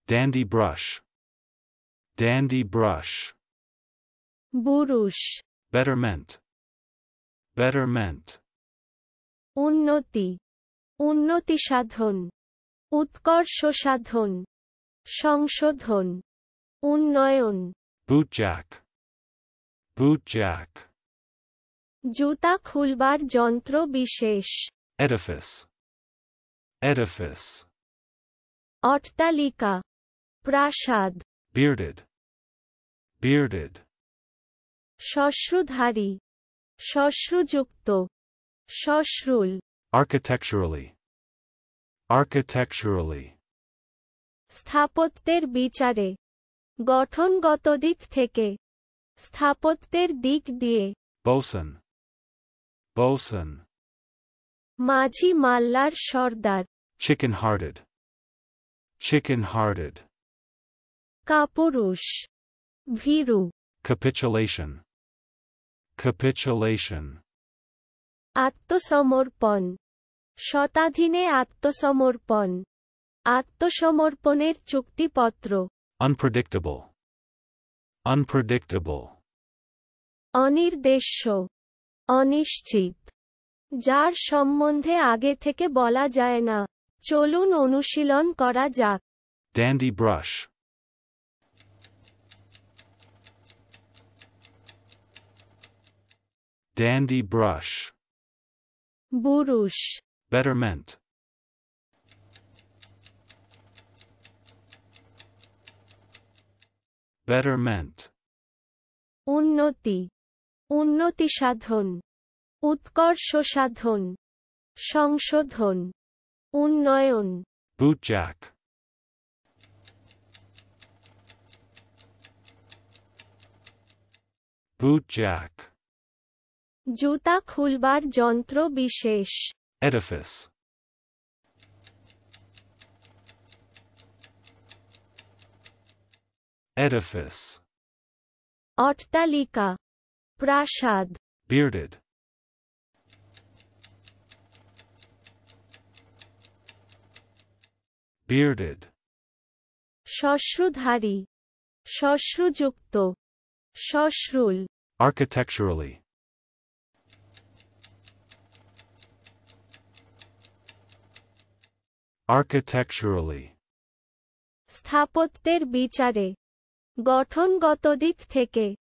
Dandy brush. Dandy brush. বুরুষ, Betterment. Betterment. উন্নতি, উন্নতি সাধন, উৎকর্ষ সাধন, সংশোধন, উন্নয়ন। Bootjack. Bootjack. জুতা খুলবার যন্ত্র বিশেষ। Edifice. Edifice. অট্টালিকা, প্রাসাদ। Bearded. Bearded. শ্মশ্রুধারী, শ্মশ্রুযুক্ত, শ্মশ্রুল। Architecturally. Architecturally. স্থাপত্যের বিচারে, গঠনগত দিক থেকে, স্থাপত্যের দিক দিয়ে। Bosun. Bosun. মাঝি মাল্লার সর্দার। Chicken-hearted. Chicken-hearted. কাপুরুষ, ভীরু। Capitulation. Capitulation. আত্মসমর্পণ, শতাধীনে আত্মসমর্পণ, আত্মসমর্পণের চুক্তিপত্র। Unpredictable. Unpredictable. অনির্দেশ্য, অনিশ্চিত, যার সম্বন্ধে আগে থেকে বলা যায় না। চলুন অনুশীলন করা যাক। Dandy brush. Dandy brush. বুরুষ, Betterment. Betterment. উন্নতি, উন্নতি সাধন, উৎকর্ষ সাধন, সংশোধন, উন্নয়ন। Bootjack. Bootjack. জুতা খুলবার যন্ত্র বিশেষ। Edifice. Edifice. অট্টালিকা, প্রাসাদ। Bearded. Bearded. শ্মশ্রুধারী, শ্মশ্রুযুক্ত, শ্মশ্রুল। Architecturally. Architecturally. স্থাপত্যের বিচারে, গঠনগত দিক থেকে,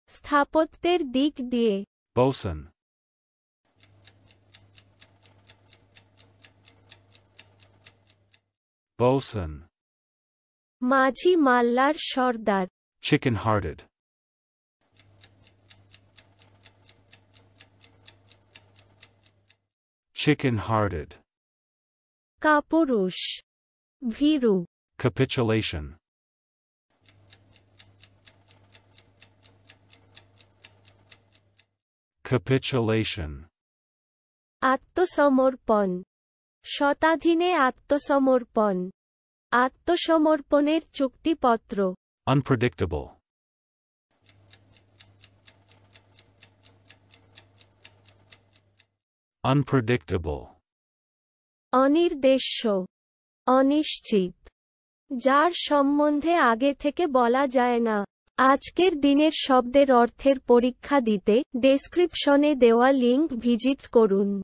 স্থাপত্যের দিক দিয়ে। Bosun. Bosun. মাঝি মাল্লার সর্দার। Chicken-hearted. Chicken-hearted. কাপুরুষ, ভীরু। Capitulation. Capitulation. আত্মসমর্পণ, শতাধীনে আত্মসমর্পণ, আত্মসমর্পণের চুক্তিপত্র। Unpredictable. Unpredictable. অনির্দেশ্য, অনিশ্চিত, যার সম্বন্ধে আগে থেকে বলা যায় না। আজকের দিনের শব্দের অর্থের পরীক্ষা দিতে ডেসক্রিপশনে দেওয়া লিংক ভিজিট করুন।